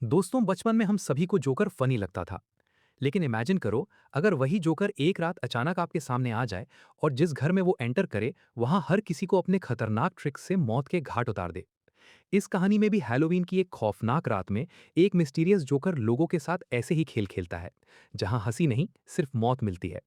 दोस्तों बचपन में हम सभी को जोकर फनी लगता था। लेकिन इमेजिन करो, अगर वही जोकर एक रात अचानक आपके सामने आ जाए और जिस घर में वो एंटर करे वहां हर किसी को अपने खतरनाक ट्रिक से मौत के घाट उतार दे। इस कहानी में भी हैलोवीन की एक खौफनाक रात में एक मिस्टीरियस जोकर लोगों के साथ ऐसे ही खेल खेलता है, जहां हंसी नहीं सिर्फ मौत मिलती है।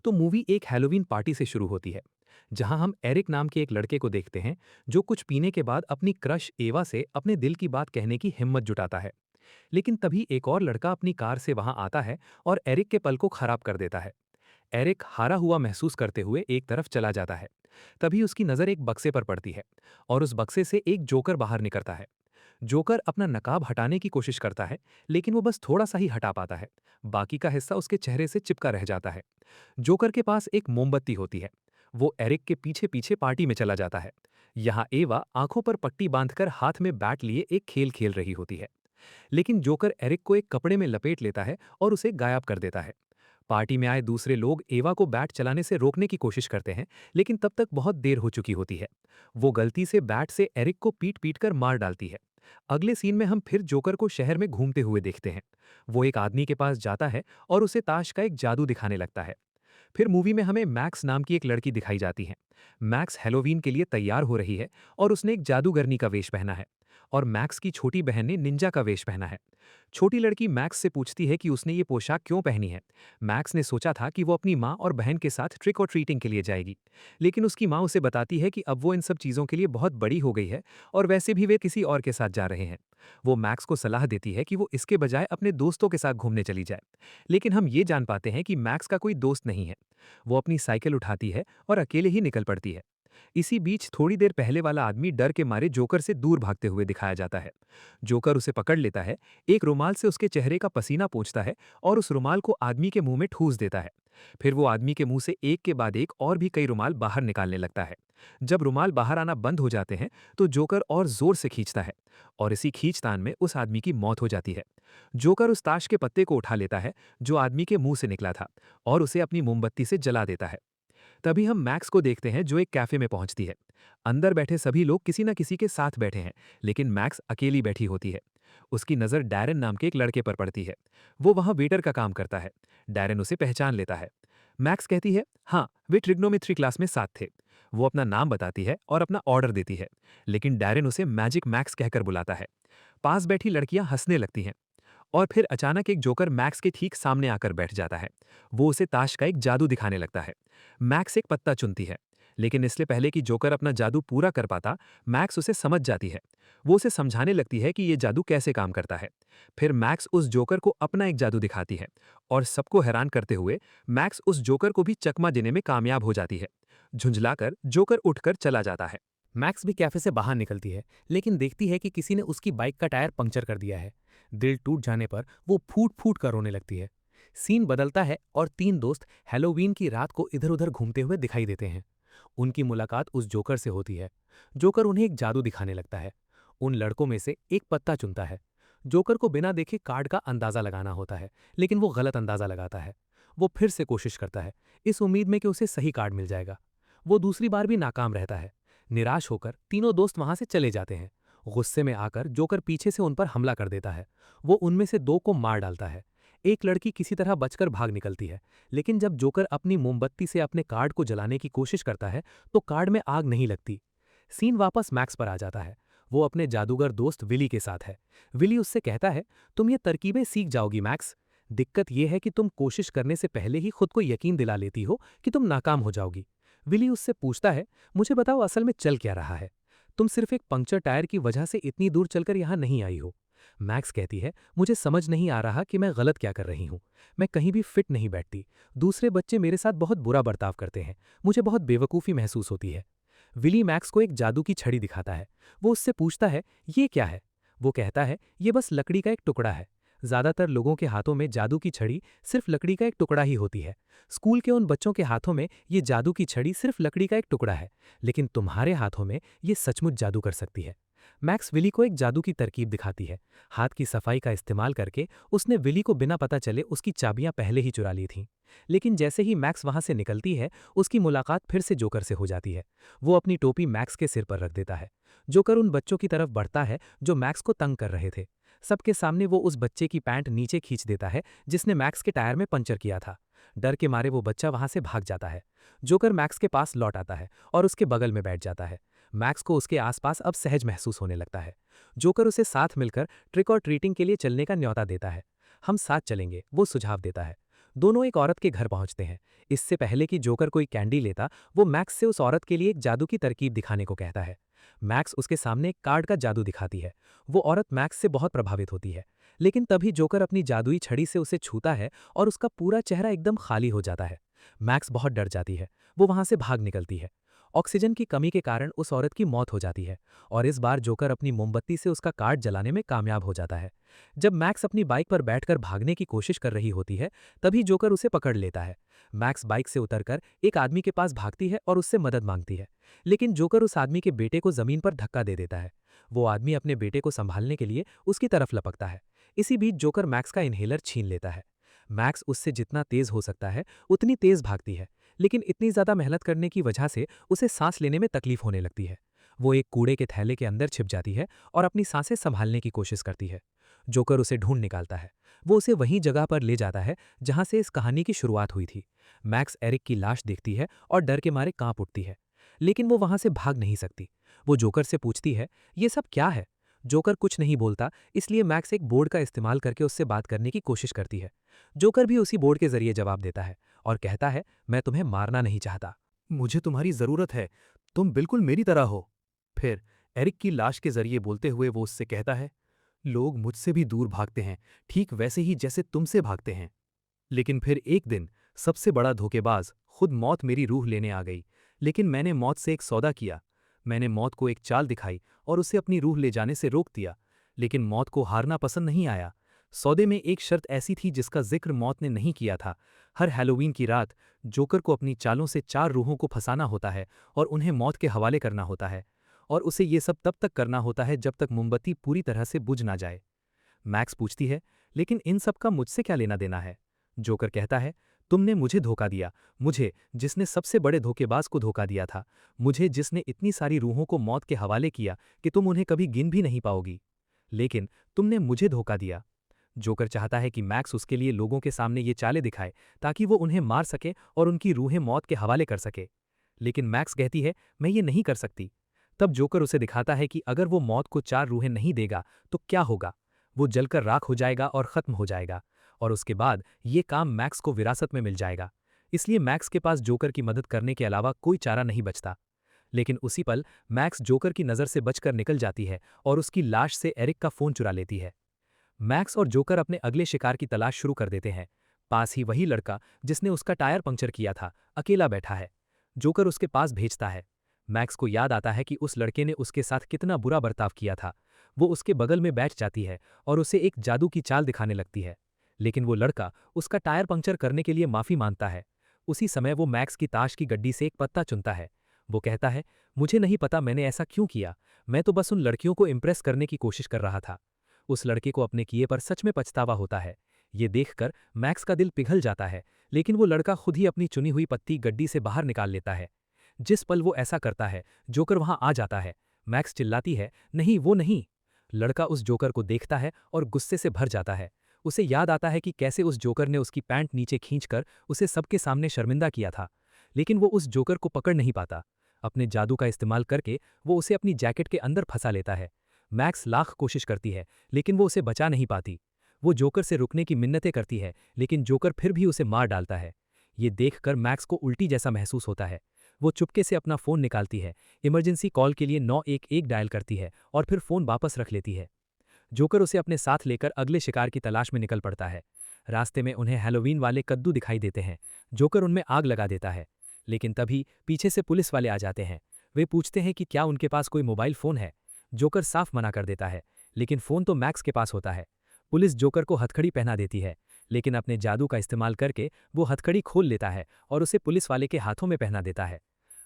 तो मूवी एक हैलोवीन पार्टी से शुरू होती है, जहां हम एरिक नाम के एक लड़के को देखते हैं जो कुछ पीने के बाद अपनी क्रश एवा से अपने दिल की बात कहने की हिम्मत जुटाता है। लेकिन तभी एक और लड़का अपनी कार से वहां आता है और एरिक के पल को खराब कर देता है। एरिक हारा हुआ महसूस करते हुए एक तरफ चला जाता है। तभी उसकी नजर एक बक्से पर पड़ती है और उस बक्से से एक जोकर बाहर निकलता है। जोकर अपना नकाब हटाने की कोशिश करता है, लेकिन वो बस थोड़ा सा ही हटा पाता है। बाकी का हिस्सा उसके चेहरे से चिपका रह जाता है। जोकर के पास एक मोमबत्ती होती है। वो एरिक के पीछे पीछे पार्टी में चला जाता है। यहाँ एवा आंखों पर पट्टी बांधकर हाथ में बैट लिए एक खेल खेल रही होती है। लेकिन जोकर एरिक को एक कपड़े में लपेट लेता है और उसे गायब कर देता है। पार्टी में आए दूसरे लोग एवा को बैट चलाने से रोकने की कोशिश करते हैं, लेकिन तब तक बहुत देर हो चुकी होती है। वो गलती से बैट से एरिक को पीट पीट कर मार डालती है। अगले सीन में हम फिर जोकर को शहर में घूमते हुए देखते हैं। वो एक आदमी के पास जाता है और उसे ताश का एक जादू दिखाने लगता है। फिर मूवी में हमें मैक्स नाम की एक लड़की दिखाई जाती है। मैक्स हैलोवीन के लिए तैयार हो रही है और उसने एक जादूगरनी का वेश पहना है, और मैक्स की छोटी बहन ने निंजा का वेश पहना है। छोटी लड़की मैक्स से पूछती है कि उसने ये पोशाक क्यों पहनी है। मैक्स ने सोचा था कि वो अपनी माँ और बहन के साथ ट्रिक और ट्रीटिंग के लिए जाएगी, लेकिन उसकी माँ उसे बताती है कि अब वो इन सब चीज़ों के लिए बहुत बड़ी हो गई है और वैसे भी वे किसी और के साथ जा रहे हैं। वो मैक्स को सलाह देती है कि वो इसके बजाय अपने दोस्तों के साथ घूमने चली जाए। लेकिन हम ये जान पाते हैं कि मैक्स का कोई दोस्त नहीं है। वो अपनी साइकिल उठाती है और अकेले ही निकल पड़ती है। इसी बीच थोड़ी देर पहले वाला आदमी डर के मारे जोकर से दूर भागते हुए दिखाया जाता है। जोकर उसे पकड़ लेता है, एक रुमाल से उसके चेहरे का पसीना पोंछता है और उस रुमाल को आदमी के मुंह में ठूस देता है। फिर वो आदमी के मुंह से एक के बाद एक और भी कई रुमाल बाहर निकालने लगता है। जब रुमाल बाहर आना बंद हो जाते हैं तो जोकर और जोर से खींचता है, और इसी खींचतान में उस आदमी की मौत हो जाती है। जोकर उस ताश के पत्ते को उठा लेता है जो आदमी के मुंह से निकला था, और उसे अपनी मोमबत्ती से जला देता है। तभी हम मैक्स को देखते हैं जो एक कैफे में पहुंचती है। अंदर बैठे सभी लोग किसी न किसी के साथ बैठे हैं, लेकिन मैक्स अकेली बैठी होती है। उसकी नज़र डैरेन नाम के एक लड़के पर पड़ती है। वो वहां वेटर का काम करता है। डैरेन उसे पहचान लेता है। मैक्स कहती है, हाँ, वे ट्रिग्नोमेट्री क्लास में साथ थे। वो अपना नाम बताती है और अपना ऑर्डर देती है, लेकिन डैरेन उसे मैजिक मैक्स कहकर बुलाता है। पास बैठी लड़कियां हंसने लगती हैं। और फिर अचानक एक जोकर मैक्स के ठीक सामने आकर बैठ जाता है। वो उसे ताश का एक जादू दिखाने लगता है। मैक्स एक पत्ता चुनती है, लेकिन इससे पहले कि जोकर अपना जादू पूरा कर पाता, मैक्स उसे समझ जाती है। वो उसे समझाने लगती है कि ये जादू कैसे काम करता है। फिर मैक्स उस जोकर को अपना एक जादू दिखाती है, और सबको हैरान करते हुए मैक्स उस जोकर को भी चकमा देने में कामयाब हो जाती है। झुंझलाकर जोकर उठकर चला जाता है। मैक्स भी कैफे से बाहर निकलती है, लेकिन देखती है कि किसी ने उसकी बाइक का टायर पंक्चर कर दिया है। दिल टूट जाने पर वो फूट फूट कर रोने लगती है। सीन बदलता है और तीन दोस्त हैलोवीन की रात को इधर उधर घूमते हुए दिखाई देते हैं। उनकी मुलाकात उस जोकर से होती है। जोकर उन्हें एक जादू दिखाने लगता है। उन लड़कों में से एक पत्ता चुनता है। जोकर को बिना देखे कार्ड का अंदाजा लगाना होता है, लेकिन वो गलत अंदाजा लगाता है। वो फिर से कोशिश करता है, इस उम्मीद में कि उसे सही कार्ड मिल जाएगा। वो दूसरी बार भी नाकाम रहता है। निराश होकर तीनों दोस्त वहां से चले जाते हैं। गुस्से में आकर जोकर पीछे से उन पर हमला कर देता है। वो उनमें से दो को मार डालता है। एक लड़की किसी तरह बचकर भाग निकलती है, लेकिन जब जोकर अपनी मोमबत्ती से अपने कार्ड को जलाने की कोशिश करता है तो कार्ड में आग नहीं लगती। सीन वापस मैक्स पर आ जाता है। वो अपने जादूगर दोस्त विली के साथ है। विली उससे कहता है, तुम ये तरकीबें सीख जाओगी मैक्स। दिक्कत यह है कि तुम कोशिश करने से पहले ही खुद को यकीन दिला लेती हो कि तुम नाकाम हो जाओगी। विली उससे पूछता है, मुझे बताओ असल में चल क्या रहा है। तुम सिर्फ एक पंक्चर टायर की वजह से इतनी दूर चलकर यहां नहीं आई हो। मैक्स कहती है, मुझे समझ नहीं आ रहा कि मैं गलत क्या कर रही हूं। मैं कहीं भी फिट नहीं बैठती। दूसरे बच्चे मेरे साथ बहुत बुरा बर्ताव करते हैं। मुझे बहुत बेवकूफ़ी महसूस होती है। विली मैक्स को एक जादू की छड़ी दिखाता है। वो उससे पूछता है, ये क्या है। वो कहता है, ये बस लकड़ी का एक टुकड़ा है। ज्यादातर लोगों के हाथों में जादू की छड़ी सिर्फ लकड़ी का एक टुकड़ा ही होती है। स्कूल के उन बच्चों के हाथों में ये जादू की छड़ी सिर्फ लकड़ी का एक टुकड़ा है, लेकिन तुम्हारे हाथों में ये सचमुच जादू कर सकती है। मैक्स विली को एक जादू की तरकीब दिखाती है। हाथ की सफाई का इस्तेमाल करके उसने विली को बिना पता चले उसकी चाबियां पहले ही चुरा ली थीं। लेकिन जैसे ही मैक्स वहां से निकलती है, उसकी मुलाकात फिर से जोकर से हो जाती है। वो अपनी टोपी मैक्स के सिर पर रख देता है। जोकर उन बच्चों की तरफ बढ़ता है जो मैक्स को तंग कर रहे थे। सबके सामने वो उस बच्चे की पैंट नीचे खींच देता है जिसने मैक्स के टायर में पंचर किया था। डर के मारे वो बच्चा वहां से भाग जाता है। जोकर मैक्स के पास लौट आता है और उसके बगल में बैठ जाता है। मैक्स को उसके आसपास अब सहज महसूस होने लगता है। जोकर उसे साथ मिलकर ट्रिक और ट्रीटिंग के लिए चलने का न्योता देता है। हम साथ चलेंगे, वो सुझाव देता है। दोनों एक औरत के घर पहुंचते हैं। इससे पहले कि जोकर कोई कैंडी लेता, वो मैक्स से उस औरत के लिए एक जादू की तरकीब दिखाने को कहता है। मैक्स उसके सामने एक कार्ड का जादू दिखाती है। वो औरत मैक्स से बहुत प्रभावित होती है। लेकिन तभी जोकर अपनी जादुई छड़ी से उसे छूता है और उसका पूरा चेहरा एकदम खाली हो जाता है। मैक्स बहुत डर जाती है। वो वहां से भाग निकलती है। ऑक्सीजन की कमी के कारण उस औरत की मौत हो जाती है और इस बार जोकर अपनी मोमबत्ती से उसका कार्ड जलाने में कामयाब हो जाता है। जब मैक्स अपनी बाइक पर बैठकर भागने की कोशिश कर रही होती है, तभी जोकर उसे पकड़ लेता है। मैक्स बाइक से उतरकर एक आदमी के पास भागती है और उससे मदद मांगती है। लेकिन जोकर उस आदमी के बेटे को जमीन पर धक्का दे देता है। वो आदमी अपने बेटे को संभालने के लिए उसकी तरफ लपकता है। इसी बीच जोकर मैक्स का इन्हेलर छीन लेता है। मैक्स उससे जितना तेज हो सकता है उतनी तेज भागती है, लेकिन इतनी ज्यादा मेहनत करने की वजह से उसे सांस लेने में तकलीफ होने लगती है। वो एक कूड़े के थैले के अंदर छिप जाती है और अपनी सांसें संभालने की कोशिश करती है। जोकर उसे ढूंढ निकालता है। वो उसे वहीं जगह पर ले जाता है जहां से इस कहानी की शुरुआत हुई थी। मैक्स एरिक की लाश देखती है और डर के मारे कांप उठती है। लेकिन वो वहां से भाग नहीं सकती। वो जोकर से पूछती है, ये सब क्या है? जोकर कुछ नहीं बोलता, इसलिए मैक्स एक बोर्ड का इस्तेमाल करके उससे बात करने की कोशिश करती है। जोकर भी उसी बोर्ड के जरिए जवाब देता है और कहता है, मैं तुम्हें मारना नहीं चाहता। मुझे तुम्हारी जरूरत है। तुम बिल्कुल मेरी तरह हो। फिर एरिक की लाश के जरिए बोलते हुए वो उससे कहता है, लोग मुझसे भी दूर भागते हैं, ठीक वैसे ही जैसे तुमसे भागते हैं। लेकिन फिर एक दिन सबसे बड़ा धोखेबाज खुद मौत मेरी रूह लेने आ गई। लेकिन मैंने मौत से एक सौदा किया। मैंने मौत को एक चाल दिखाई और उसे अपनी रूह ले जाने से रोक दिया। लेकिन मौत को हारना पसंद नहीं आया। सौदे में एक शर्त ऐसी थी जिसका जिक्र मौत ने नहीं किया था। हर हैलोवीन की रात जोकर को अपनी चालों से 4 रूहों को फंसाना होता है और उन्हें मौत के हवाले करना होता है। और उसे ये सब तब तक करना होता है जब तक मोमबत्ती पूरी तरह से बुझ ना जाए। मैक्स पूछती है, लेकिन इन सब का मुझसे क्या लेना देना है? जोकर कहता है, तुमने मुझे धोखा दिया। मुझे, जिसने सबसे बड़े धोखेबाज को धोखा दिया था। मुझे, जिसने इतनी सारी रूहों को मौत के हवाले किया कि तुम उन्हें कभी गिन भी नहीं पाओगी। लेकिन तुमने मुझे धोखा दिया। जोकर चाहता है कि मैक्स उसके लिए लोगों के सामने ये चालें दिखाए ताकि वो उन्हें मार सके और उनकी रूहें मौत के हवाले कर सके। लेकिन मैक्स कहती है, मैं ये नहीं कर सकती। तब जोकर उसे दिखाता है कि अगर वो मौत को 4 रूहें नहीं देगा तो क्या होगा। वो जलकर राख हो जाएगा और खत्म हो जाएगा। और उसके बाद ये काम मैक्स को विरासत में मिल जाएगा। इसलिए मैक्स के पास जोकर की मदद करने के अलावा कोई चारा नहीं बचता। लेकिन उसी पल मैक्स जोकर की नज़र से बचकर निकल जाती है और उसकी लाश से एरिक का फोन चुरा लेती है। मैक्स और जोकर अपने अगले शिकार की तलाश शुरू कर देते हैं। पास ही वही लड़का जिसने उसका टायर पंक्चर किया था, अकेला बैठा है। जोकर उसके पास भेजता है। मैक्स को याद आता है कि उस लड़के ने उसके साथ कितना बुरा बर्ताव किया था। वो उसके बगल में बैठ जाती है और उसे एक जादू की चाल दिखाने लगती है। लेकिन वो लड़का उसका टायर पंक्चर करने के लिए माफी मांगता है। उसी समय वो मैक्स की ताश की गड्डी से एक पत्ता चुनता है। वो कहता है, मुझे नहीं पता मैंने ऐसा क्यों किया। मैं तो बस उन लड़कियों को इम्प्रेस करने की कोशिश कर रहा था। उस लड़के को अपने किए पर सच में पछतावा होता है। ये देखकर मैक्स का दिल पिघल जाता है। लेकिन वो लड़का खुद ही अपनी चुनी हुई पत्ती गड्डी से बाहर निकाल लेता है। जिस पल वो ऐसा करता है, जोकर वहां आ जाता है। मैक्स चिल्लाती है, नहीं वो नहीं। लड़का उस जोकर को देखता है और गुस्से से भर जाता है। उसे याद आता है कि कैसे उस जोकर ने उसकी पैंट नीचे खींचकर उसे सबके सामने शर्मिंदा किया था। लेकिन वो उस जोकर को पकड़ नहीं पाता। अपने जादू का इस्तेमाल करके वो उसे अपनी जैकेट के अंदर फंसा लेता है। मैक्स लाख कोशिश करती है, लेकिन वो उसे बचा नहीं पाती। वो जोकर से रुकने की मिन्नतें करती है, लेकिन जोकर फिर भी उसे मार डालता है। ये देखकर मैक्स को उल्टी जैसा महसूस होता है। वो चुपके से अपना फ़ोन निकालती है, इमरजेंसी कॉल के लिए 911 डायल करती है और फिर फ़ोन वापस रख लेती है। जोकर उसे अपने साथ लेकर अगले शिकार की तलाश में निकल पड़ता है। रास्ते में उन्हें हैलोवीन वाले कद्दू दिखाई देते हैं। जोकर उनमें आग लगा देता है। लेकिन तभी पीछे से पुलिस वाले आ जाते हैं। वे पूछते हैं कि क्या उनके पास कोई मोबाइल फ़ोन है। जोकर साफ मना कर देता है, लेकिन फ़ोन तो मैक्स के पास होता है। पुलिस जोकर को हथकड़ी पहना देती है, लेकिन अपने जादू का इस्तेमाल करके वो हथकड़ी खोल लेता है और उसे पुलिस वाले के हाथों में पहना देता है।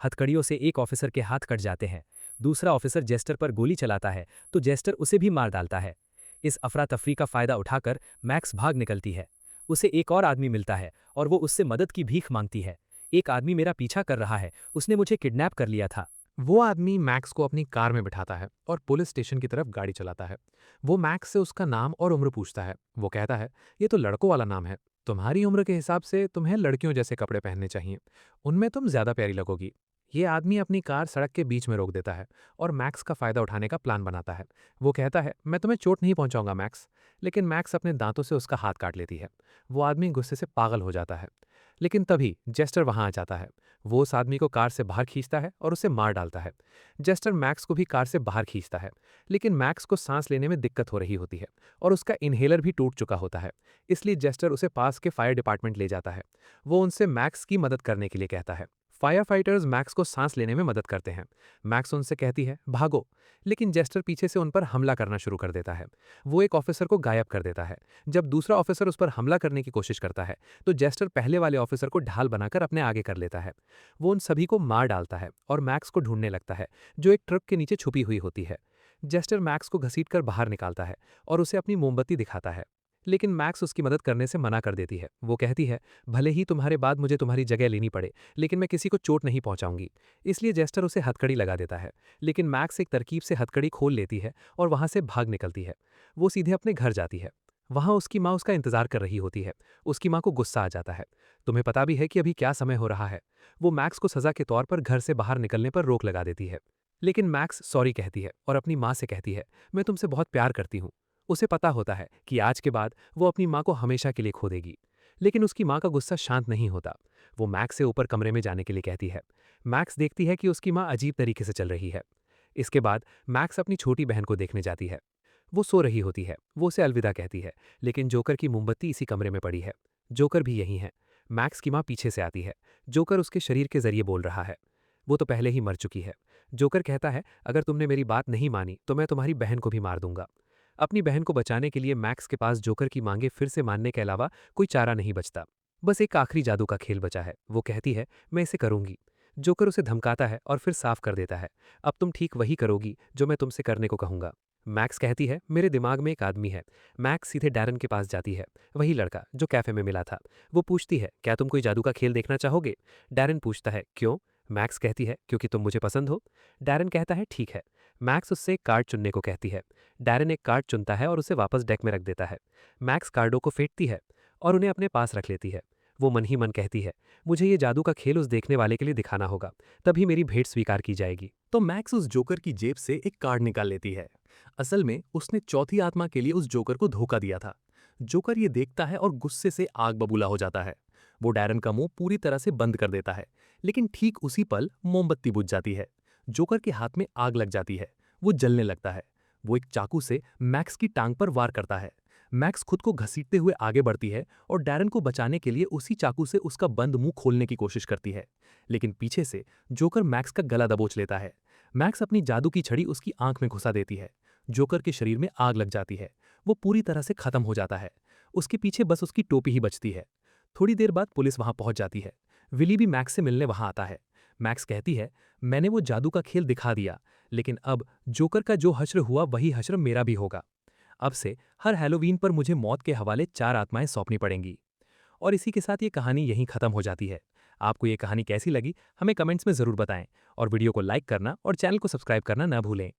हथकड़ियों से एक ऑफिसर के हाथ कट जाते हैं। दूसरा ऑफिसर जेस्टर पर गोली चलाता है तो जेस्टर उसे भी मार डालता है। इस अफरा तफरी का फायदा उठाकर मैक्स भाग निकलती है। उसे एक और आदमी मिलता है और वो उससे मदद की भीख मांगती है। एक आदमी मेरा पीछा कर रहा है, उसने मुझे किडनैप कर लिया था। वो आदमी मैक्स को अपनी कार में बिठाता है और पुलिस स्टेशन की तरफ गाड़ी चलाता है। वो मैक्स से उसका नाम और उम्र पूछता है। वो कहता है, ये तो लड़कों वाला नाम है। तुम्हारी उम्र के हिसाब से तुम्हें लड़कियों जैसे कपड़े पहनने चाहिए। उनमें तुम ज्यादा प्यारी लगोगी। ये आदमी अपनी कार सड़क के बीच में रोक देता है और मैक्स का फायदा उठाने का प्लान बनाता है। वो कहता है, मैं तुम्हें चोट नहीं पहुंचाऊंगा मैक्स। लेकिन मैक्स अपने दांतों से उसका हाथ काट लेती है। वो आदमी गुस्से से पागल हो जाता है। लेकिन तभी जेस्टर वहां आ जाता है। वो उस आदमी को कार से बाहर खींचता है और उसे मार डालता है। जेस्टर मैक्स को भी कार से बाहर खींचता है। लेकिन मैक्स को सांस लेने में दिक्कत हो रही होती है और उसका इन्हेलर भी टूट चुका होता है। इसलिए जेस्टर उसे पास के फायर डिपार्टमेंट ले जाता है। वो उनसे मैक्स की मदद करने के लिए कहता है। फायर फाइटर्स मैक्स को सांस लेने में मदद करते हैं। मैक्स उनसे कहती है, भागो। लेकिन जेस्टर पीछे से उन पर हमला करना शुरू कर देता है। वो एक ऑफिसर को गायब कर देता है। जब दूसरा ऑफिसर उस पर हमला करने की कोशिश करता है तो जेस्टर पहले वाले ऑफिसर को ढाल बनाकर अपने आगे कर लेता है। वो उन सभी को मार डालता है और मैक्स को ढूंढने लगता है, जो एक ट्रक के नीचे छुपी हुई होती है। जेस्टर मैक्स को घसीटकर बाहर निकालता है और उसे अपनी मोमबत्ती दिखाता है। लेकिन मैक्स उसकी मदद करने से मना कर देती है। वो कहती है, भले ही तुम्हारे बाद मुझे तुम्हारी जगह लेनी पड़े, लेकिन मैं किसी को चोट नहीं पहुंचाऊंगी। इसलिए जेस्टर उसे हथकड़ी लगा देता है। लेकिन मैक्स एक तरकीब से हथकड़ी खोल लेती है और वहां से भाग निकलती है। वो सीधे अपने घर जाती है। वहां उसकी माँ उसका इंतजार कर रही होती है। उसकी माँ को गुस्सा आ जाता है। तुम्हें पता भी है कि अभी क्या समय हो रहा है। वो मैक्स को सजा के तौर पर घर से बाहर निकलने पर रोक लगा देती है। लेकिन मैक्स सॉरी कहती है और अपनी माँ से कहती है, मैं तुमसे बहुत प्यार करती हूँ। उसे पता होता है कि आज के बाद वो अपनी माँ को हमेशा के लिए खो देगी। लेकिन उसकी माँ का गुस्सा शांत नहीं होता। वो मैक्स से ऊपर कमरे में जाने के लिए कहती है। मैक्स देखती है कि उसकी माँ अजीब तरीके से चल रही है। इसके बाद मैक्स अपनी छोटी बहन को देखने जाती है। वो सो रही होती है। वो उसे अलविदा कहती है। लेकिन जोकर की मोमबत्ती इसी कमरे में पड़ी है। जोकर भी यही है। मैक्स की माँ पीछे से आती है। जोकर उसके शरीर के जरिए बोल रहा है। वो तो पहले ही मर चुकी है। जोकर कहता है, अगर तुमने मेरी बात नहीं मानी तो मैं तुम्हारी बहन को भी मार दूंगा। अपनी बहन को बचाने के लिए मैक्स के पास जोकर की मांगे फिर से मानने के अलावा कोई चारा नहीं बचता। बस एक आखिरी जादू का खेल बचा है। वो कहती है, मैं इसे करूंगी। जोकर उसे धमकाता है और फिर साफ कर देता है, अब तुम ठीक वही करोगी जो मैं तुमसे करने को कहूंगा। मैक्स कहती है, मेरे दिमाग में एक आदमी है। मैक्स सीधे डैरन के पास जाती है। वही लड़का जो कैफे में मिला था। वो पूछती है, क्या तुम कोई जादू का खेल देखना चाहोगे? डैरन पूछता है, क्यों? मैक्स कहती है, क्योंकि तुम मुझे पसंद हो। डैरन कहता है, ठीक है। मैक्स उससे एक कार्ड चुनने को कहती है। डैरन एक कार्ड चुनता है और उसे वापस डेक में रख देता है। मैक्स कार्डों को फेंटती है और उन्हें अपने पास रख लेती है। वो मन ही मन कहती है, मुझे ये जादू का खेल उस देखने वाले के लिए दिखाना होगा, तभी मेरी भेंट स्वीकार की जाएगी। तो मैक्स उस जोकर की जेब से एक कार्ड निकाल लेती है। असल में उसने चौथी आत्मा के लिए उस जोकर को धोखा दिया था। जोकर ये देखता है और गुस्से से आग बबूला हो जाता है। वो डैरन का मुंह पूरी तरह से बंद कर देता है। लेकिन ठीक उसी पल मोमबत्ती बुझ जाती है। जोकर के हाथ में आग लग जाती है। वो जलने लगता है। वो एक चाकू से मैक्स की टांग पर वार करता है। मैक्स खुद को घसीटते हुए आगे बढ़ती है और डैरन को बचाने के लिए उसी चाकू से उसका बंद मुंह खोलने की कोशिश करती है। लेकिन पीछे से जोकर मैक्स का गला दबोच लेता है। मैक्स अपनी जादू की छड़ी उसकी आंख में घुसा देती है। जोकर के शरीर में आग लग जाती है। वो पूरी तरह से खत्म हो जाता है। उसके पीछे बस उसकी टोपी ही बचती है। थोड़ी देर बाद पुलिस वहां पहुंच जाती है। विली भी मैक्स से मिलने वहां आता है। मैक्स कहती है, मैंने वो जादू का खेल दिखा दिया, लेकिन अब जोकर का जो हश्र हुआ वही हश्र मेरा भी होगा। अब से हर हैलोवीन पर मुझे मौत के हवाले 4 आत्माएं सौंपनी पड़ेंगी। और इसी के साथ ये कहानी यहीं खत्म हो जाती है। आपको ये कहानी कैसी लगी हमें कमेंट्स में ज़रूर बताएं और वीडियो को लाइक करना और चैनल को सब्सक्राइब करना ना भूलें।